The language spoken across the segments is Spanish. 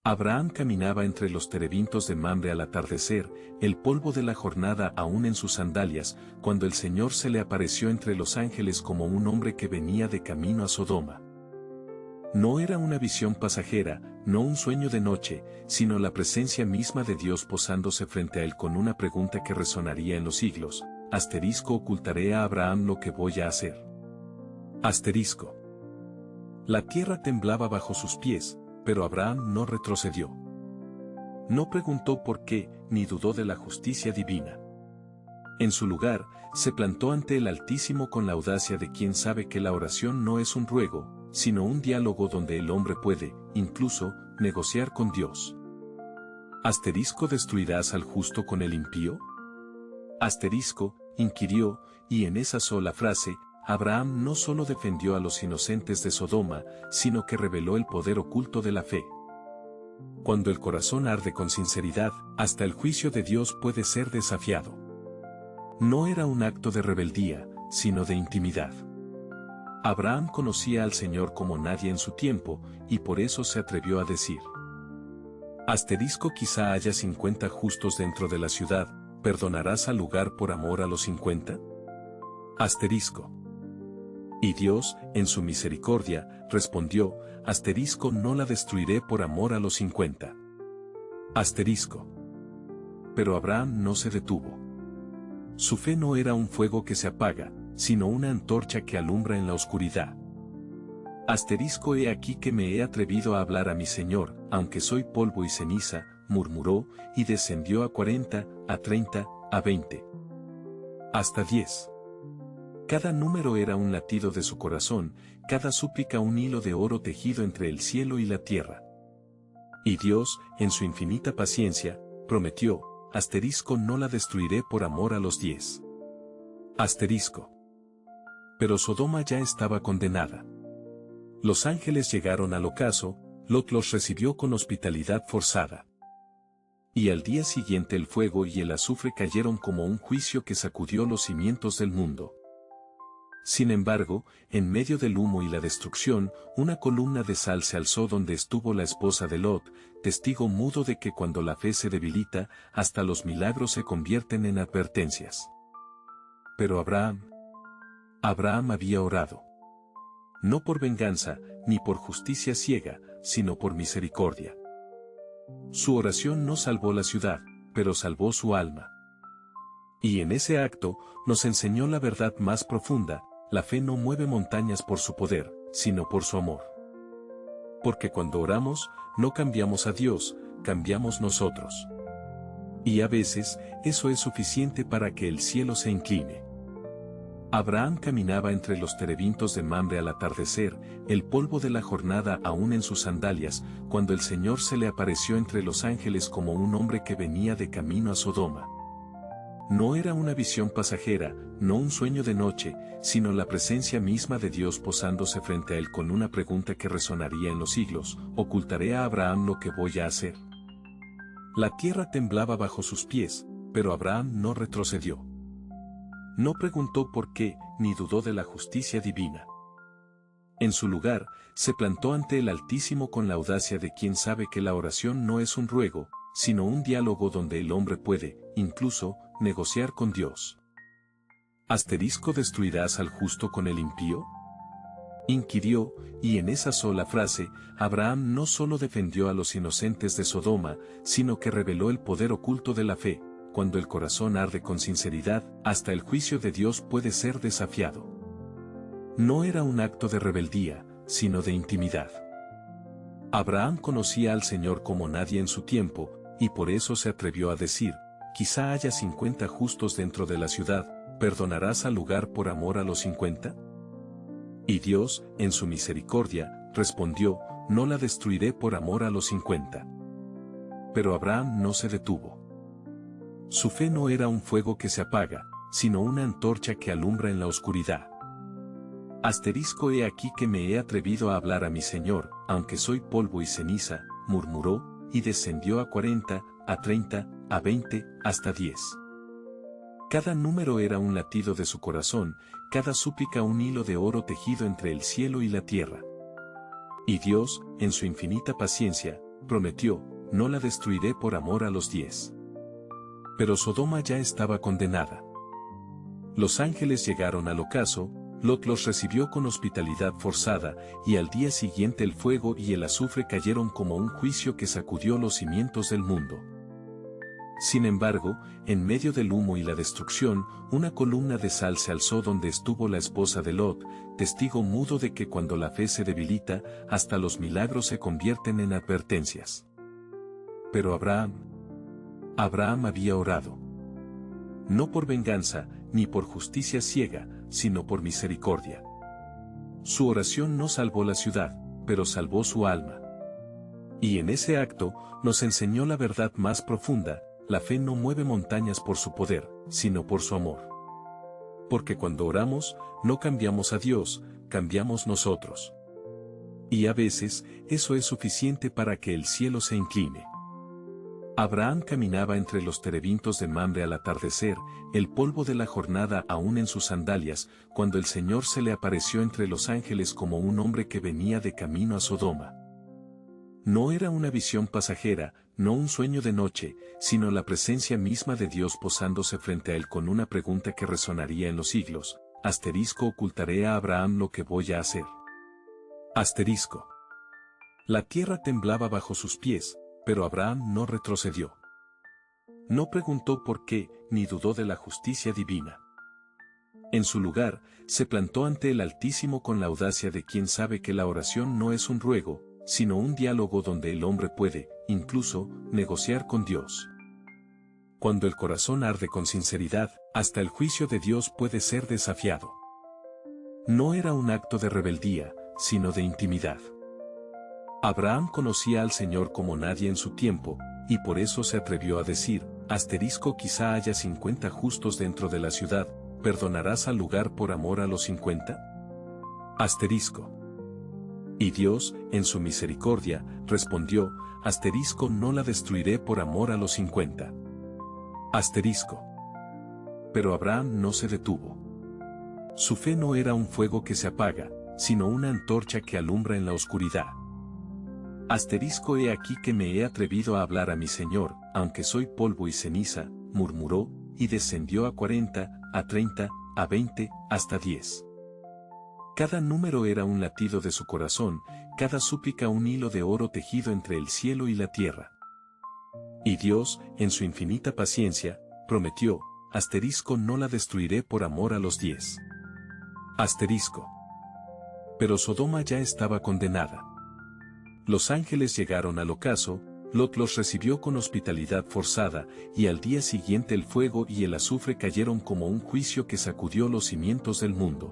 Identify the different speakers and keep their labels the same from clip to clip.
Speaker 1: Abraham caminaba entre los terebintos de Mamre al atardecer, el polvo de la jornada aún en sus sandalias, cuando el Señor se le apareció entre los ángeles como un hombre que venía de camino a Sodoma. No era una visión pasajera, no un sueño de noche, sino la presencia misma de Dios posándose frente a él con una pregunta que resonaría en los siglos. Ocultaré a Abraham lo que voy a hacer. Asterisco. La tierra temblaba bajo sus pies, pero Abraham no retrocedió. No preguntó por qué, ni dudó de la justicia divina. En su lugar, se plantó ante el Altísimo con la audacia de quien sabe que la oración no es un ruego, sino un diálogo donde el hombre puede, incluso, negociar con Dios. ¿Destruirás al justo con el impío? Inquirió, y en esa sola frase, Abraham no solo defendió a los inocentes de Sodoma, sino que reveló el poder oculto de la fe. Cuando el corazón arde con sinceridad, hasta el juicio de Dios puede ser desafiado. No era un acto de rebeldía, sino de intimidad. Abraham conocía al Señor como nadie en su tiempo, y por eso se atrevió a decir. Quizá haya 50 justos dentro de la ciudad, ¿perdonarás al lugar por amor a los 50? Y Dios, en su misericordia, respondió, no la destruiré por amor a los 50. Pero Abraham no se detuvo. Su fe no era un fuego que se apaga, sino una antorcha que alumbra en la oscuridad. He aquí que me he atrevido a hablar a mi Señor, aunque soy polvo y ceniza, murmuró, y descendió a 40, a 30, a 20. Hasta 10. Cada número era un latido de su corazón, cada súplica un hilo de oro tejido entre el cielo y la tierra. Y Dios, en su infinita paciencia, prometió, no la destruiré por amor a los 10. Pero Sodoma ya estaba condenada. Los ángeles llegaron al ocaso, Lot los recibió con hospitalidad forzada. Y al día siguiente el fuego y el azufre cayeron como un juicio que sacudió los cimientos del mundo. Sin embargo, en medio del humo y la destrucción, una columna de sal se alzó donde estuvo la esposa de Lot, testigo mudo de que cuando la fe se debilita, hasta los milagros se convierten en advertencias. Pero Abraham había orado. No por venganza, ni por justicia ciega, sino por misericordia. Su oración no salvó la ciudad, pero salvó su alma. Y en ese acto, nos enseñó la verdad más profunda: la fe no mueve montañas por su poder, sino por su amor. Porque cuando oramos, no cambiamos a Dios, cambiamos nosotros. Y a veces, eso es suficiente para que el cielo se incline. Abraham caminaba entre los terebintos de Mamre al atardecer, el polvo de la jornada aún en sus sandalias, cuando el Señor se le apareció entre los ángeles como un hombre que venía de camino a Sodoma. No era una visión pasajera, no un sueño de noche, sino la presencia misma de Dios posándose frente a él con una pregunta que resonaría en los siglos: ¿ocultaré a Abraham lo que voy a hacer? La tierra temblaba bajo sus pies, pero Abraham no retrocedió. No preguntó por qué, ni dudó de la justicia divina. En su lugar, se plantó ante el Altísimo con la audacia de quien sabe que la oración no es un ruego, sino un diálogo donde el hombre puede, incluso, negociar con Dios. ¿Destruirás al justo con el impío? Inquirió, y en esa sola frase, Abraham no solo defendió a los inocentes de Sodoma, sino que reveló el poder oculto de la fe. Cuando el corazón arde con sinceridad, hasta el juicio de Dios puede ser desafiado. No era un acto de rebeldía, sino de intimidad. Abraham conocía al Señor como nadie en su tiempo, y por eso se atrevió a decir: quizá haya 50 justos dentro de la ciudad, ¿perdonarás al lugar por amor a los 50? Y Dios, en su misericordia, respondió: no la destruiré por amor a los 50. Pero Abraham no se detuvo. Su fe no era un fuego que se apaga, sino una antorcha que alumbra en la oscuridad. He aquí que me he atrevido a hablar a mi Señor, aunque soy polvo y ceniza, murmuró, y descendió a 40, a 30, a 20, hasta 10. Cada número era un latido de su corazón, cada súplica un hilo de oro tejido entre el cielo y la tierra. Y Dios, en su infinita paciencia, prometió, no la destruiré por amor a los 10. Pero Sodoma ya estaba condenada. Los ángeles llegaron al ocaso, Lot los recibió con hospitalidad forzada, y al día siguiente el fuego y el azufre cayeron como un juicio que sacudió los cimientos del mundo. Sin embargo, en medio del humo y la destrucción, una columna de sal se alzó donde estuvo la esposa de Lot, testigo mudo de que cuando la fe se debilita, hasta los milagros se convierten en advertencias. Pero Abraham había orado. No por venganza, ni por justicia ciega, sino por misericordia. Su oración no salvó la ciudad, pero salvó su alma. Y en ese acto, nos enseñó la verdad más profunda: la fe no mueve montañas por su poder, sino por su amor. Porque cuando oramos, no cambiamos a Dios, cambiamos nosotros. Y a veces, eso es suficiente para que el cielo se incline. Abraham caminaba entre los terebintos de Mamre al atardecer, el polvo de la jornada aún en sus sandalias, cuando el Señor se le apareció entre los ángeles como un hombre que venía de camino a Sodoma. No era una visión pasajera, no un sueño de noche, sino la presencia misma de Dios posándose frente a él con una pregunta que resonaría en los siglos: ¿ocultaré a Abraham lo que voy a hacer? La tierra temblaba bajo sus pies, pero Abraham no retrocedió. No preguntó por qué, ni dudó de la justicia divina. En su lugar, se plantó ante el Altísimo con la audacia de quien sabe que la oración no es un ruego, sino un diálogo donde el hombre puede, incluso, negociar con Dios. Cuando el corazón arde con sinceridad, hasta el juicio de Dios puede ser desafiado. No era un acto de rebeldía, sino de intimidad. Abraham conocía al Señor como nadie en su tiempo, y por eso se atrevió a decir: quizá haya 50 justos dentro de la ciudad, ¿perdonarás al lugar por amor a los 50? Y Dios, en su misericordia, respondió: no la destruiré por amor a los 50. Pero Abraham no se detuvo. Su fe no era un fuego que se apaga, sino una antorcha que alumbra en la oscuridad. He aquí que me he atrevido a hablar a mi Señor, aunque soy polvo y ceniza, murmuró, y descendió a 40, a 30, a 20, hasta 10. Cada número era un latido de su corazón, cada súplica un hilo de oro tejido entre el cielo y la tierra. Y Dios, en su infinita paciencia, prometió: no la destruiré por amor a los 10. Pero Sodoma ya estaba condenada. Los ángeles llegaron al ocaso, Lot los recibió con hospitalidad forzada, y al día siguiente el fuego y el azufre cayeron como un juicio que sacudió los cimientos del mundo.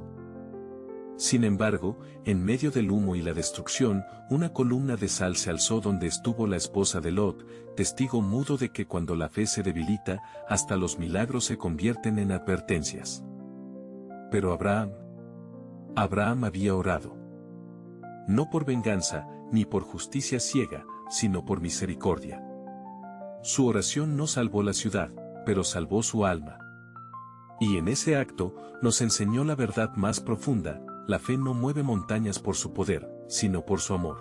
Speaker 1: Sin embargo, en medio del humo y la destrucción, una columna de sal se alzó donde estuvo la esposa de Lot, testigo mudo de que cuando la fe se debilita, hasta los milagros se convierten en advertencias. Pero Abraham había orado. No por venganza, ni por justicia ciega, sino por misericordia. Su oración no salvó la ciudad, pero salvó su alma. Y en ese acto, nos enseñó la verdad más profunda: la fe no mueve montañas por su poder, sino por su amor.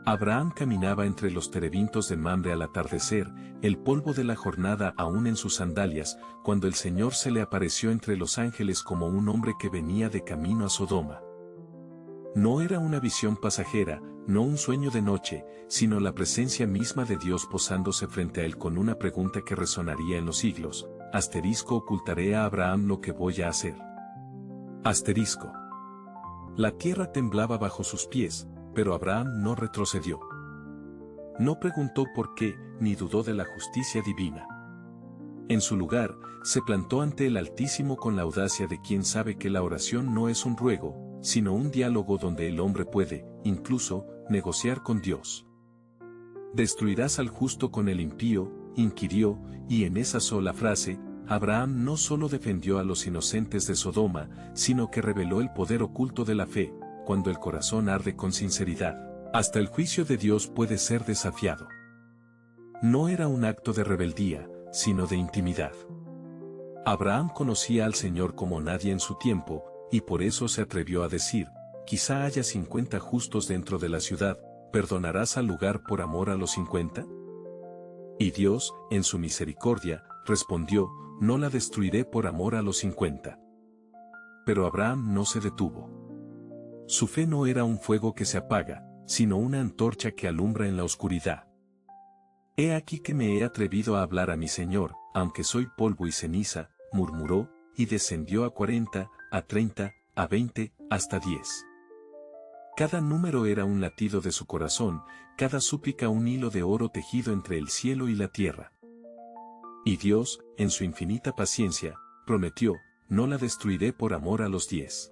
Speaker 1: Abraham caminaba entre los terebintos de Mamre al atardecer, el polvo de la jornada aún en sus sandalias, cuando el Señor se le apareció entre los ángeles como un hombre que venía de camino a Sodoma. No era una visión pasajera, no un sueño de noche, sino la presencia misma de Dios posándose frente a él con una pregunta que resonaría en los siglos: ¿ocultaré a Abraham lo que voy a hacer? La tierra temblaba bajo sus pies, pero Abraham no retrocedió. No preguntó por qué, ni dudó de la justicia divina. En su lugar, se plantó ante el Altísimo con la audacia de quien sabe que la oración no es un ruego, sino un diálogo donde el hombre puede, incluso, negociar con Dios. ¿Destruirás al justo con el impío?, inquirió, y en esa sola frase, Abraham no solo defendió a los inocentes de Sodoma, sino que reveló el poder oculto de la fe: cuando el corazón arde con sinceridad, hasta el juicio de Dios puede ser desafiado. No era un acto de rebeldía, sino de intimidad. Abraham conocía al Señor como nadie en su tiempo, y por eso se atrevió a decir: quizá haya 50 justos dentro de la ciudad, ¿perdonarás al lugar por amor a los 50? Y Dios, en su misericordia, respondió, no la destruiré por amor a los 50. Pero Abraham no se detuvo. Su fe no era un fuego que se apaga, sino una antorcha que alumbra en la oscuridad. He aquí que me he atrevido a hablar a mi Señor, aunque soy polvo y ceniza, murmuró, y descendió a 40, a 30, a 20, hasta 10. Cada número era un latido de su corazón, cada súplica un hilo de oro tejido entre el cielo y la tierra. Y Dios, en su infinita paciencia, prometió, no la destruiré por amor a los 10.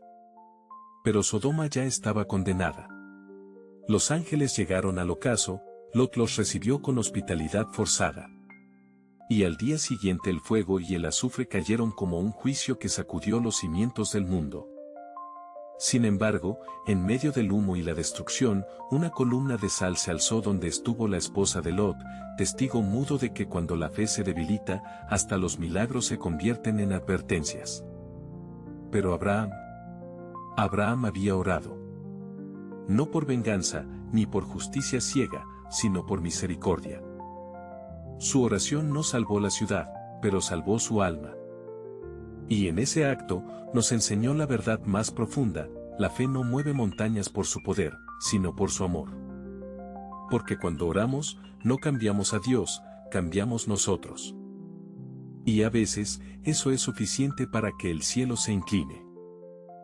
Speaker 1: Pero Sodoma ya estaba condenada. Los ángeles llegaron al ocaso, Lot los recibió con hospitalidad forzada. Y al día siguiente el fuego y el azufre cayeron como un juicio que sacudió los cimientos del mundo. Sin embargo, en medio del humo y la destrucción, una columna de sal se alzó donde estuvo la esposa de Lot, testigo mudo de que cuando la fe se debilita, hasta los milagros se convierten en advertencias. Pero Abraham había orado. No por venganza, ni por justicia ciega, sino por misericordia. Su oración no salvó la ciudad, pero salvó su alma. Y en ese acto, nos enseñó la verdad más profunda, la fe no mueve montañas por su poder, sino por su amor. Porque cuando oramos, no cambiamos a Dios, cambiamos nosotros. Y a veces, eso es suficiente para que el cielo se incline.